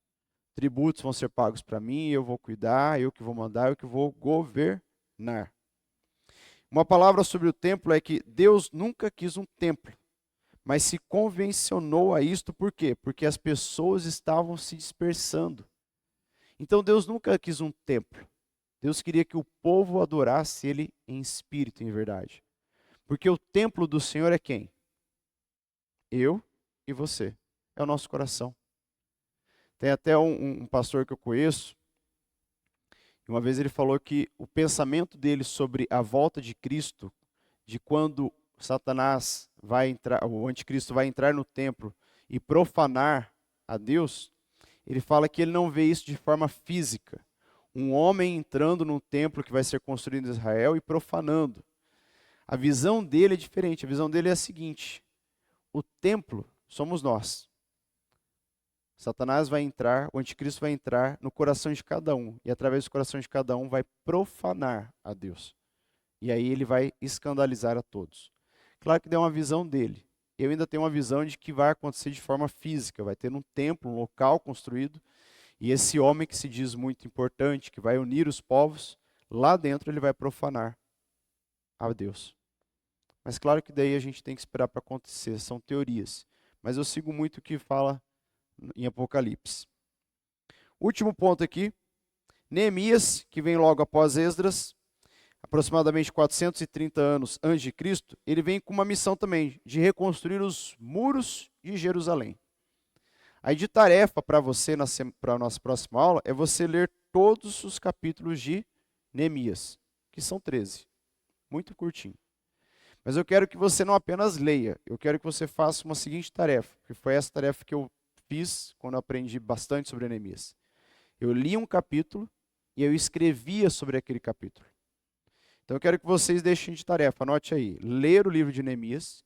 Tributos vão ser pagos para mim, eu vou cuidar, eu que vou mandar, eu que vou governar. Uma palavra sobre o templo é que Deus nunca quis um templo, mas se convencionou a isto por quê? Porque as pessoas estavam se dispersando. Então Deus nunca quis um templo. Deus queria que o povo adorasse Ele em espírito e em verdade. Porque o templo do Senhor é quem? Eu e você. É o nosso coração. Tem até um pastor que eu conheço, uma vez ele falou que o pensamento dele sobre a volta de Cristo, de quando Satanás vai entrar, o anticristo vai entrar no templo e profanar a Deus, ele fala que ele não vê isso de forma física. Um homem entrando num templo que vai ser construído em Israel e profanando. A visão dele é diferente. A visão dele é a seguinte: o templo somos nós. Satanás vai entrar, o anticristo vai entrar no coração de cada um. E através do coração de cada um vai profanar a Deus. E aí ele vai escandalizar a todos. Claro que deu uma visão dele. Eu ainda tenho uma visão de que vai acontecer de forma física. Vai ter um templo, um local construído. E esse homem que se diz muito importante, que vai unir os povos, lá dentro ele vai profanar a Deus. Mas claro que daí a gente tem que esperar para acontecer. São teorias. Mas eu sigo muito o que fala em Apocalipse. Último ponto aqui, Neemias, que vem logo após Esdras, aproximadamente 430 anos antes de Cristo, ele vem com uma missão também de reconstruir os muros de Jerusalém. Aí de tarefa para você, para a nossa próxima aula, é você ler todos os capítulos de Neemias, que são 13, muito curtinho. Mas eu quero que você não apenas leia, eu quero que você faça uma seguinte tarefa, que foi essa tarefa que eu fiz quando eu aprendi bastante sobre Neemias. Eu li um capítulo e eu escrevia sobre aquele capítulo. Então eu quero que vocês deixem de tarefa, anote aí, ler o livro de Neemias,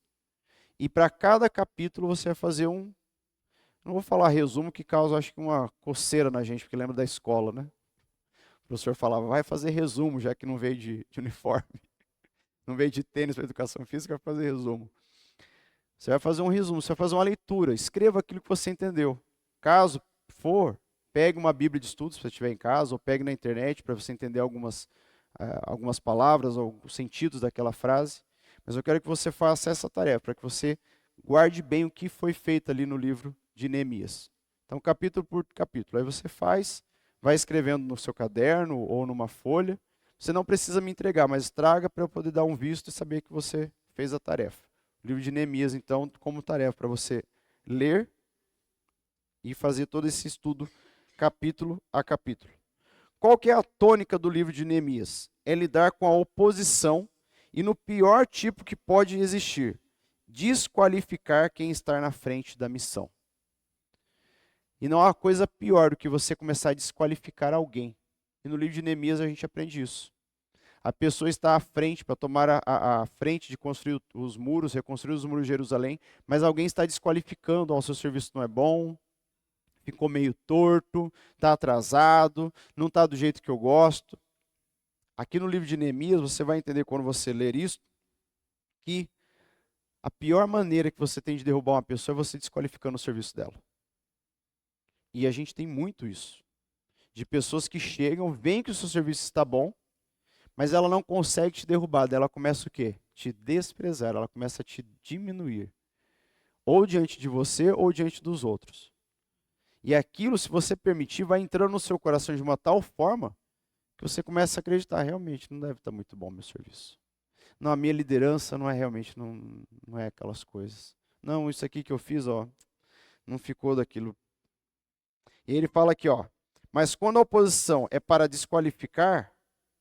e para cada capítulo você vai fazer não vou falar resumo, que causa acho que uma coceira na gente, porque lembra da escola, né? O professor falava, vai fazer resumo, já que não veio de uniforme, não veio de tênis para educação física, vai fazer resumo. Você vai fazer um resumo, você vai fazer uma leitura, escreva aquilo que você entendeu. Caso for, pegue uma Bíblia de estudos, se você estiver em casa, ou pegue na internet para você entender algumas palavras ou os sentidos daquela frase. Mas eu quero que você faça essa tarefa, para que você guarde bem o que foi feito ali no livro de Neemias. Então, capítulo por capítulo. Aí você vai escrevendo no seu caderno ou numa folha. Você não precisa me entregar, mas traga para eu poder dar um visto e saber que você fez a tarefa. O livro de Neemias, então, como tarefa para você ler e fazer todo esse estudo capítulo a capítulo. Qual que é a tônica do livro de Neemias? É lidar com a oposição e no pior tipo que pode existir, desqualificar quem está na frente da missão. E não há coisa pior do que você começar a desqualificar alguém. E no livro de Neemias a gente aprende isso. A pessoa está à frente para tomar a frente de construir os muros, reconstruir os muros de Jerusalém, mas alguém está desqualificando, o seu serviço não é bom, ficou meio torto, está atrasado, não está do jeito que eu gosto. Aqui no livro de Neemias você vai entender quando você ler isso, que a pior maneira que você tem de derrubar uma pessoa é você desqualificando o serviço dela. E a gente tem muito isso. De pessoas que chegam, veem que o seu serviço está bom, mas ela não consegue te derrubar. Ela começa o quê? Te desprezar, ela começa a te diminuir. Ou diante de você, ou diante dos outros. E aquilo, se você permitir, vai entrando no seu coração de uma tal forma que você começa a acreditar, realmente, não deve estar muito bom o meu serviço. Não, a minha liderança não é realmente, não é aquelas coisas. Não, isso aqui que eu fiz, ó, não ficou daquilo. E ele fala aqui, ó, mas quando a oposição é para desqualificar,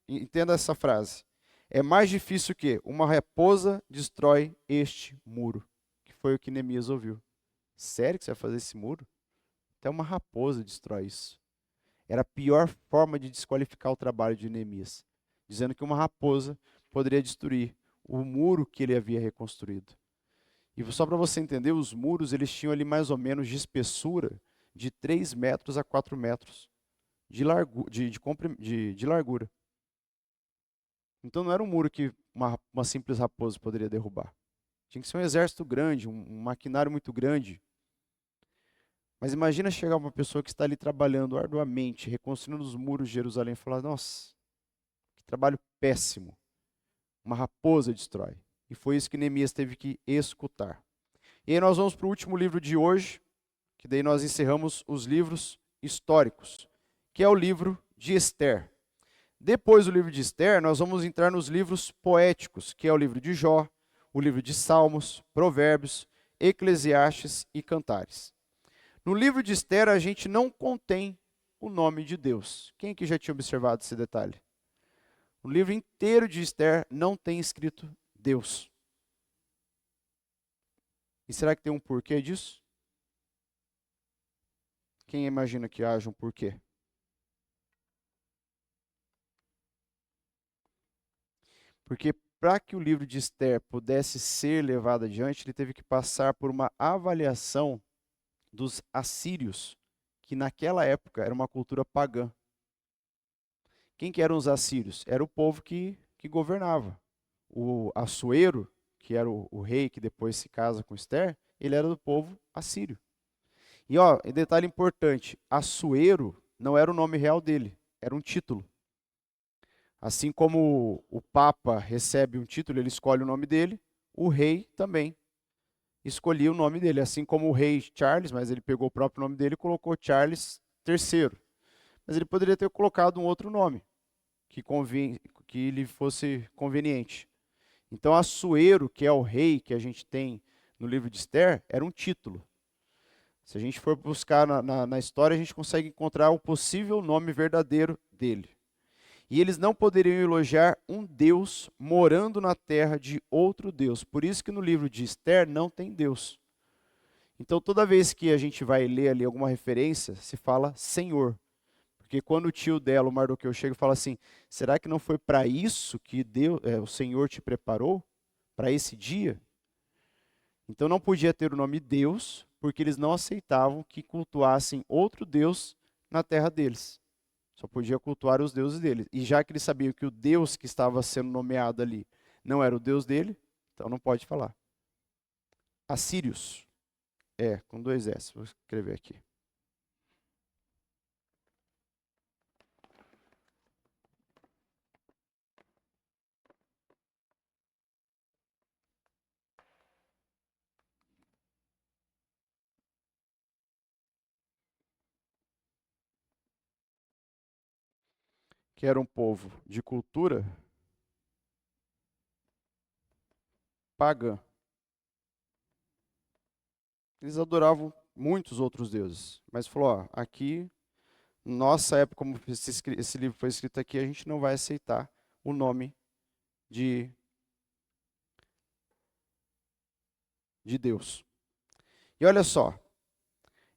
entenda essa frase, é mais difícil que uma raposa destrói este muro, que foi o que Neemias ouviu. Sério que você vai fazer esse muro? Até uma raposa destrói isso. Era a pior forma de desqualificar o trabalho de Neemias, dizendo que uma raposa poderia destruir o muro que ele havia reconstruído. E só para você entender, os muros eles tinham ali mais ou menos de espessura de 3 metros a 4 metros de largura. Então não era um muro que uma simples raposa poderia derrubar. Tinha que ser um exército grande, um maquinário muito grande. Mas imagina chegar uma pessoa que está ali trabalhando arduamente, reconstruindo os muros de Jerusalém e falar, nossa, que trabalho péssimo. Uma raposa destrói. E foi isso que Neemias teve que escutar. E aí nós vamos para o último livro de hoje, que daí nós encerramos os livros históricos, que é o livro de Esther. Depois do livro de Esther, nós vamos entrar nos livros poéticos, que é o livro de Jó, o livro de Salmos, Provérbios, Eclesiastes e Cantares. No livro de Esther, a gente não contém o nome de Deus. Quem aqui já tinha observado esse detalhe? O livro inteiro de Esther não tem escrito Deus. E será que tem um porquê disso? Quem imagina que haja um porquê? Porque para que o livro de Esther pudesse ser levado adiante, ele teve que passar por uma avaliação dos assírios, que naquela época era uma cultura pagã. Quem que eram os assírios? Era o povo que governava. O Assuero, que era o rei que depois se casa com Esther, ele era do povo assírio. E ó, detalhe importante, Assuero não era o nome real dele, era um título. Assim como o Papa recebe um título, ele escolhe o nome dele, o rei também escolhia o nome dele. Assim como o rei Charles, mas ele pegou o próprio nome dele e colocou Charles III. Mas ele poderia ter colocado um outro nome, que lhe fosse conveniente. Então, Assuero, que é o rei que a gente tem no livro de Esther, era um título. Se a gente for buscar na história, a gente consegue encontrar o possível nome verdadeiro dele. E eles não poderiam elogiar um Deus morando na terra de outro Deus. Por isso que no livro de Esther não tem Deus. Então toda vez que a gente vai ler ali alguma referência, se fala Senhor. Porque quando o tio dela, o Mardoqueu, chega e fala assim, será que não foi para isso que Deus, o Senhor te preparou? Para esse dia? Então não podia ter o nome Deus, porque eles não aceitavam que cultuassem outro Deus na terra deles. Só podia cultuar os deuses dele. E já que ele sabia que o Deus que estava sendo nomeado ali não era o Deus dele, então não pode falar. assírios. Com 2 S, vou escrever aqui. Que era um povo de cultura pagã. Eles adoravam muitos outros deuses, mas falou, ó, aqui, nossa época, como esse livro foi escrito aqui, a gente não vai aceitar o nome de Deus. E olha só,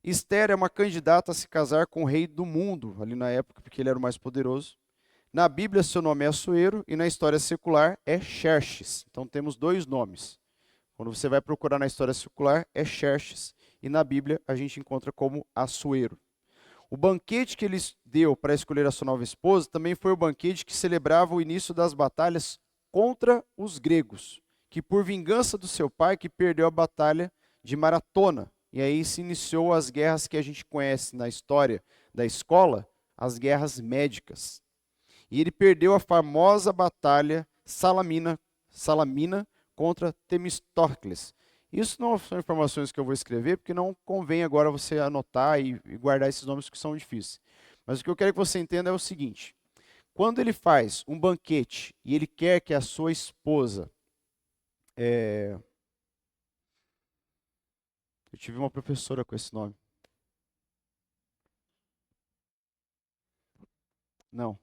Esther é uma candidata a se casar com o rei do mundo, ali na época, porque ele era o mais poderoso. Na Bíblia, seu nome é Assuero, e na história secular é Xerxes. Então temos 2 nomes. Quando você vai procurar na história secular, é Xerxes, e na Bíblia a gente encontra como Assuero. O banquete que ele deu para escolher a sua nova esposa também foi o banquete que celebrava o início das batalhas contra os gregos, que por vingança do seu pai, que perdeu a batalha de Maratona. E aí se iniciou as guerras que a gente conhece na história da escola, as guerras médicas. E ele perdeu a famosa batalha Salamina contra Temístocles. Isso não são informações que eu vou escrever, porque não convém agora você anotar e guardar esses nomes que são difíceis. Mas o que eu quero que você entenda é o seguinte: quando ele faz um banquete e ele quer que a sua esposa. Eu tive uma professora com esse nome. Não,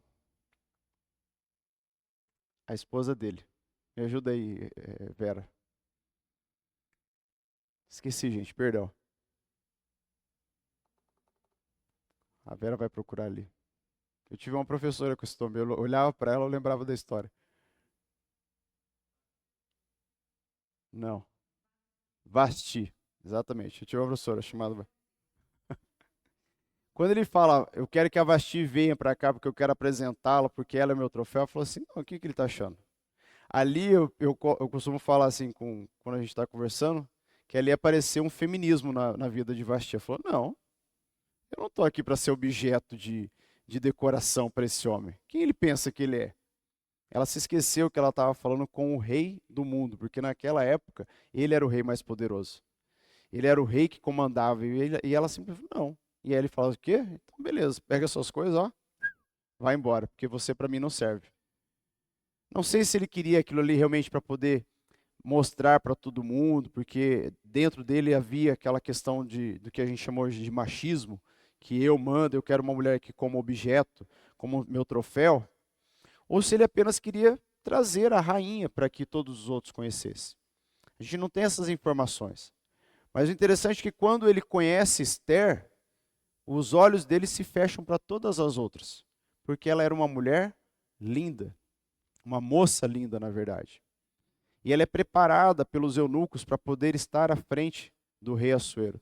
a esposa dele. Me ajuda aí, Vera. Esqueci, gente, perdão. A Vera vai procurar ali. Eu tive uma professora com esse nome. Eu olhava para ela, eu lembrava da história. Não. Vasti. Exatamente. Eu tive uma professora chamada. Quando ele fala, eu quero que a Vasti venha para cá porque eu quero apresentá-la, porque ela é meu troféu, eu falo assim, não, o que ele está achando? Ali eu costumo falar assim, quando a gente está conversando, que ali apareceu um feminismo na vida de Vasti. Ela falou, não, eu não estou aqui para ser objeto de decoração para esse homem. Quem ele pensa que ele é? Ela se esqueceu que ela estava falando com o rei do mundo, porque naquela época ele era o rei mais poderoso. Ele era o rei que comandava e ela simplesmente não. E aí ele fala o quê? Então beleza, pega suas coisas, ó, vai embora, porque você para mim não serve. Não sei se ele queria aquilo ali realmente para poder mostrar para todo mundo, porque dentro dele havia aquela questão do que a gente chamou hoje de machismo, que eu mando, eu quero uma mulher aqui como objeto, como meu troféu, ou se ele apenas queria trazer a rainha para que todos os outros conhecessem. A gente não tem essas informações. Mas o interessante é que quando ele conhece Esther, os olhos dele se fecham para todas as outras, porque ela era uma mulher linda, uma moça linda, na verdade. E ela é preparada pelos eunucos para poder estar à frente do rei Assuero.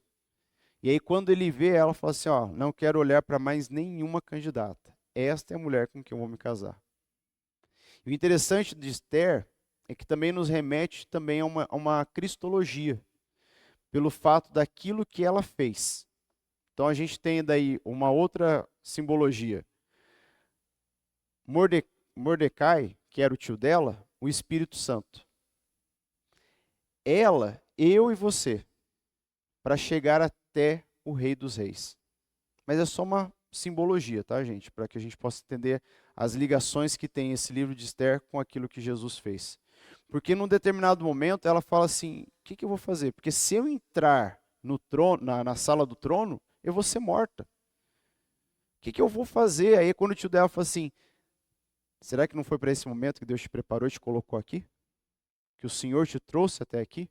E aí, quando ele vê ela, fala assim: ó, não quero olhar para mais nenhuma candidata. Esta é a mulher com quem eu vou me casar. E o interessante de Esther é que também nos remete também a uma cristologia, pelo fato daquilo que ela fez. Então a gente tem daí uma outra simbologia. Mordecai, que era o tio dela, o Espírito Santo. Ela, eu e você, para chegar até o Rei dos Reis. Mas é só uma simbologia, tá, gente? Para que a gente possa entender as ligações que tem esse livro de Esther com aquilo que Jesus fez. Porque num determinado momento ela fala assim: o que eu vou fazer? Porque se eu entrar no trono, na sala do trono, eu vou ser morta. O que eu vou fazer? Aí quando o tio dela fala assim: será que não foi para esse momento que Deus te preparou e te colocou aqui? Que o Senhor te trouxe até aqui?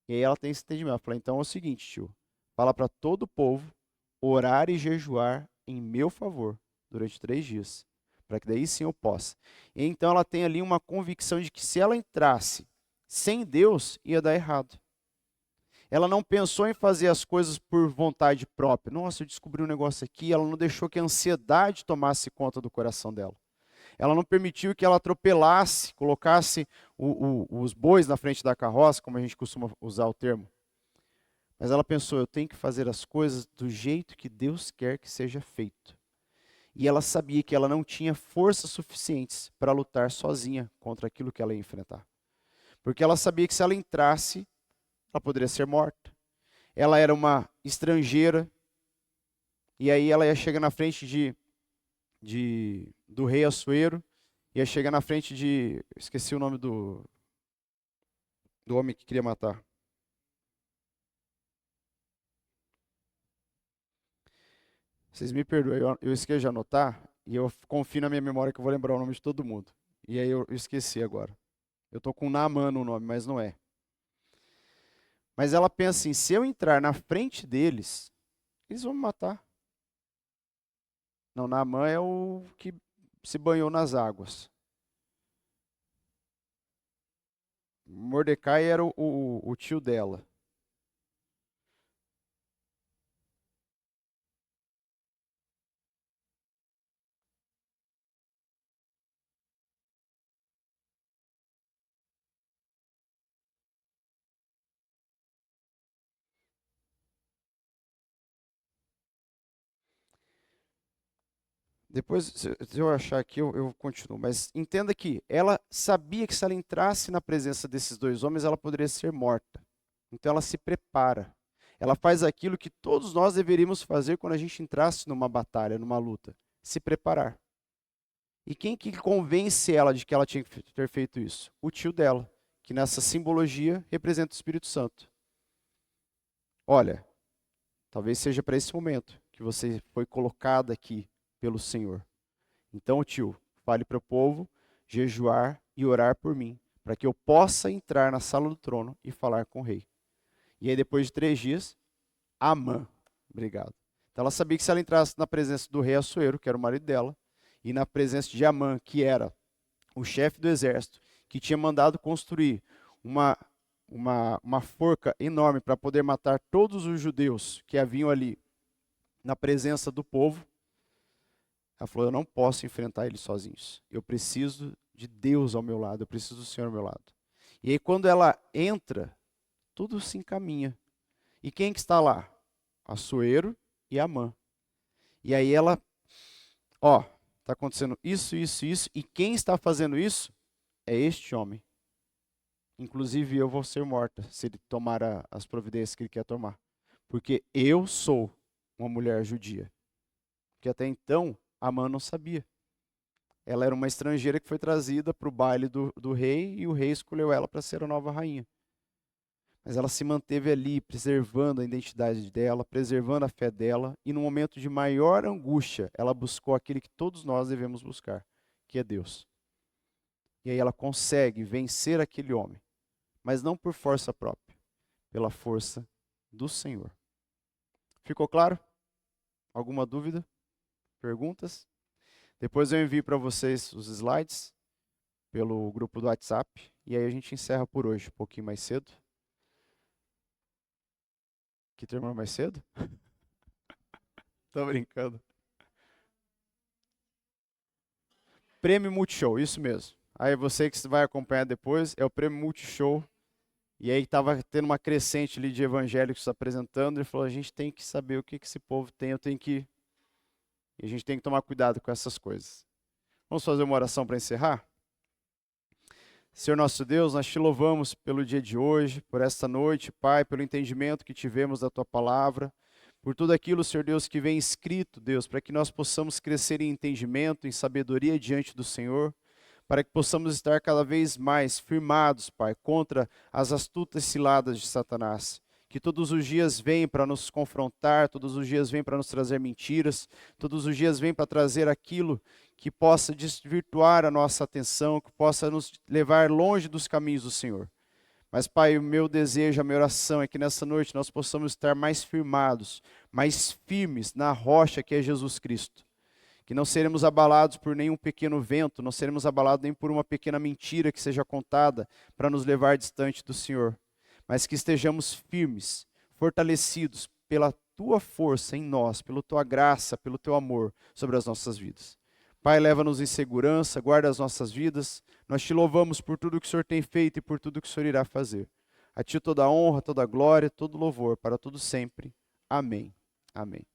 E aí ela tem esse entendimento. Ela fala: então é o seguinte, tio, fala para todo o povo orar e jejuar em meu favor durante 3 dias, para que daí sim eu possa. E então ela tem ali uma convicção de que se ela entrasse sem Deus, ia dar errado. Ela não pensou em fazer as coisas por vontade própria. Nossa, eu descobri um negócio aqui. Ela não deixou que a ansiedade tomasse conta do coração dela. Ela não permitiu que ela atropelasse, colocasse os bois na frente da carroça, como a gente costuma usar o termo, Mas ela pensou, eu tenho que fazer as coisas do jeito que Deus quer que seja feito. E ela sabia que ela não tinha forças suficientes para lutar sozinha contra aquilo que ela ia enfrentar. Porque ela sabia que se ela entrasse, ela poderia ser morta. Ela era uma estrangeira, e aí ela ia chegar na frente do rei Assuero, ia chegar na frente esqueci o nome do homem que queria matar. Vocês me perdoem, eu esqueci de anotar, e eu confio na minha memória que eu vou lembrar o nome de todo mundo. E aí eu esqueci agora. Eu tô com Naamã no nome, mas não é. Mas ela pensa assim, se eu entrar na frente deles, eles vão me matar. Não, Naamã é o que se banhou nas águas. Mordecai era o tio dela. Depois, se eu achar aqui, eu continuo. Mas entenda que ela sabia que se ela entrasse na presença desses dois homens, ela poderia ser morta. Então ela se prepara. Ela faz aquilo que todos nós deveríamos fazer quando a gente entrasse numa batalha, numa luta: se preparar. E quem que convence ela de que ela tinha que ter feito isso? O tio dela, que nessa simbologia representa o Espírito Santo. Olha, talvez seja para esse momento que você foi colocado aqui pelo Senhor. Então, tio, fale para o povo jejuar e orar por mim, para que eu possa entrar na sala do trono e falar com o rei. E aí, depois de 3 dias, Amã, obrigado. Então, ela sabia que se ela entrasse na presença do rei Assuero, que era o marido dela, e na presença de Amã, que era o chefe do exército, que tinha mandado construir uma, uma forca enorme para poder matar todos os judeus que haviam ali na presença do povo, ela falou, eu não posso enfrentar eles sozinhos. Eu preciso de Deus ao meu lado, eu preciso do Senhor ao meu lado. E aí quando ela entra, tudo se encaminha. E quem que está lá? Assuero e Amã. E aí ela, ó, está acontecendo isso, isso, isso, e quem está fazendo isso é este homem. Inclusive eu vou ser morta se ele tomar as providências que ele quer tomar. Porque eu sou uma mulher judia. Porque até então, Amã não sabia. Ela era uma estrangeira que foi trazida para o baile do rei e o rei escolheu ela para ser a nova rainha. Mas ela se manteve ali, preservando a identidade dela, preservando a fé dela, e no momento de maior angústia, ela buscou aquele que todos nós devemos buscar, que é Deus. E aí ela consegue vencer aquele homem, mas não por força própria, pela força do Senhor. Ficou claro? Alguma dúvida? Perguntas? Depois eu envio para vocês os slides pelo grupo do WhatsApp. E aí a gente encerra por hoje, um pouquinho mais cedo. Que terminou mais cedo? Tô brincando. Prêmio Multishow, isso mesmo. Aí você que vai acompanhar depois, é o Prêmio Multishow. E aí estava tendo uma crescente ali de evangélicos se apresentando. Ele falou, a gente tem que saber o que esse povo tem, e a gente tem que tomar cuidado com essas coisas. Vamos fazer uma oração para encerrar? Senhor nosso Deus, nós te louvamos pelo dia de hoje, por esta noite, Pai, pelo entendimento que tivemos da Tua palavra, por tudo aquilo, Senhor Deus, que vem escrito, Deus, para que nós possamos crescer em entendimento, em sabedoria diante do Senhor, para que possamos estar cada vez mais firmados, Pai, contra as astutas ciladas de Satanás, que todos os dias vem para nos confrontar, todos os dias vem para nos trazer mentiras, todos os dias vem para trazer aquilo que possa desvirtuar a nossa atenção, que possa nos levar longe dos caminhos do Senhor. Mas, Pai, o meu desejo, a minha oração é que nessa noite nós possamos estar mais firmados, mais firmes na rocha que é Jesus Cristo. Que não seremos abalados por nenhum pequeno vento, não seremos abalados nem por uma pequena mentira que seja contada para nos levar distante do Senhor. Mas que estejamos firmes, fortalecidos pela Tua força em nós, pela Tua graça, pelo Teu amor sobre as nossas vidas. Pai, leva-nos em segurança, guarda as nossas vidas. Nós te louvamos por tudo que o Senhor tem feito e por tudo que o Senhor irá fazer. A ti toda a honra, toda a glória, todo louvor, para todo sempre. Amém. Amém.